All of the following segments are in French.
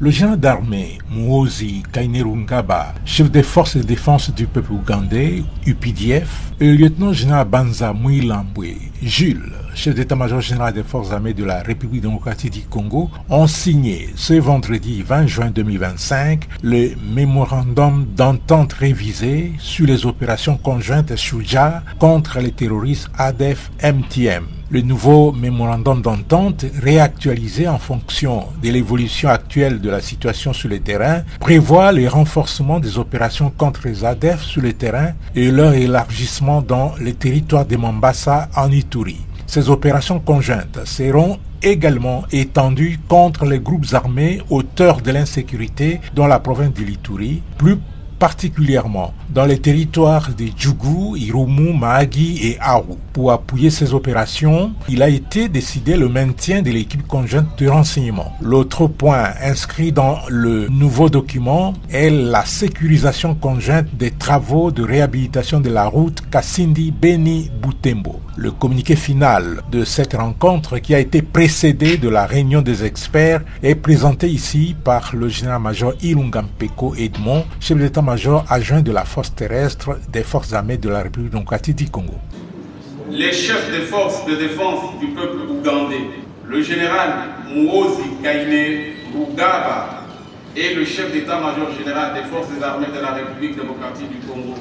Le général d'armée Muhoozi Kainerugaba, chef des forces de défense du peuple ougandais, UPDF, et le lieutenant-général Banza Mwilambo Jules, chef d'état-major général des forces armées de la République démocratique du Congo, ont signé ce vendredi 20 juin 2025 le mémorandum d'entente révisé sur les opérations conjointes Shuja contre les terroristes ADF-MTM. Le nouveau mémorandum d'entente, réactualisé en fonction de l'évolution actuelle de la situation sur le terrain, prévoit le renforcement des opérations contre les ADF sur le terrain et leur élargissement dans le territoire de Mombasa en Ituri. Ces opérations conjointes seront également étendues contre les groupes armés auteurs de l'insécurité dans la province de l'Ituri, plus particulièrement dans les territoires de Djougou, Irumu, Mahagi et Aru. Pour appuyer ces opérations, il a été décidé le maintien de l'équipe conjointe de renseignement. L'autre point inscrit dans le nouveau document est la sécurisation conjointe des travaux de réhabilitation de la route Kasindi-Beni-Butembo. Le communiqué final de cette rencontre, qui a été précédé de la réunion des experts, est présenté ici par le général-major Ilunga-Mpeko Edmond, chef d'état-major adjoint de la force terrestre des forces armées de la République démocratique du Congo. Les chefs des forces de défense du peuple ougandais, le général Muhoozi Kainerugaba et le chef d'état-major général des forces armées de la République démocratique du Congo,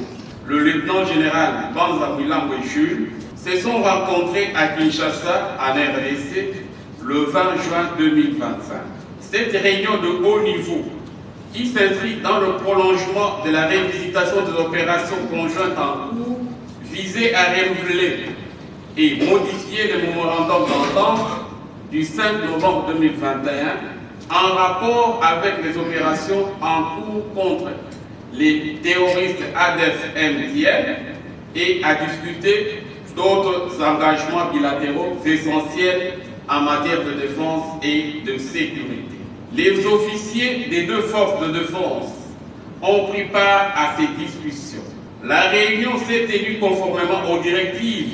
le lieutenant-général Banza Mwilambo Jules, se sont rencontrés à Kinshasa, en RDC, le 20 juin 2025. Cette réunion de haut niveau, qui s'inscrit dans le prolongement de la révisitation des opérations conjointes en cours, visait à renouveler et modifier le mémorandum d'entente du 5 novembre 2021 en rapport avec les opérations en cours contre les terroristes ADF-MTM et à discuter d'autres engagements bilatéraux essentiels en matière de défense et de sécurité. Les officiers des deux forces de défense ont pris part à ces discussions. La réunion s'est tenue conformément aux directives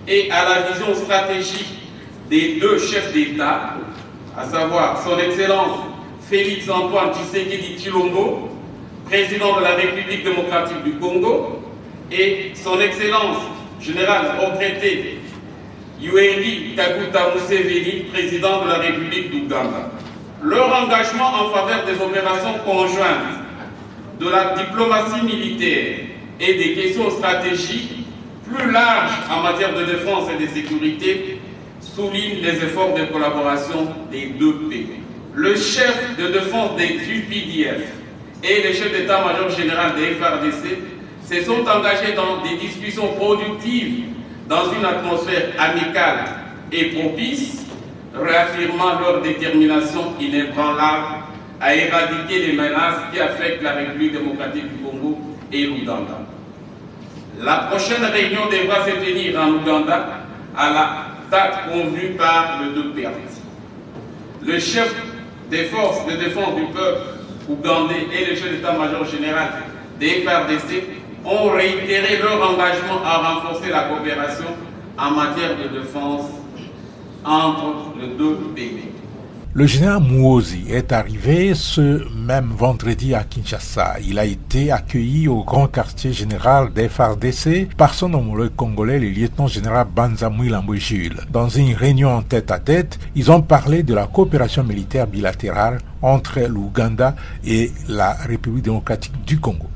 et à la vision stratégique des deux chefs d'État, à savoir son Excellence Félix Antoine Tshisekedi Tshilombo, président de la République démocratique du Congo, et son Excellence Général retraité Yoweri Kaguta Museveni, président de la République d'Ouganda. Leur engagement en faveur des opérations conjointes, de la diplomatie militaire et des questions stratégiques plus larges en matière de défense et de sécurité souligne les efforts de collaboration des deux pays. Le chef de défense des UPDF et le chef d'état-major général des FARDC se sont engagés dans des discussions productives dans une atmosphère amicale et propice, réaffirmant leur détermination inébranlable à éradiquer les menaces qui affectent la République démocratique du Congo et l'Ouganda. La prochaine réunion devra se tenir en Ouganda à la date convenue par les deux parties. Le chef des forces de défense du peuple ougandais et le chef d'état-major général des FARDC ont réitéré leur engagement à renforcer la coopération en matière de défense entre les deux pays. Le général Muhoozi est arrivé ce même vendredi à Kinshasa. Il a été accueilli au grand quartier général des FARDC par son homologue congolais, le lieutenant-général Banza Mwilambo Jules. Dans une réunion en tête-à-tête, ils ont parlé de la coopération militaire bilatérale entre l'Ouganda et la République démocratique du Congo.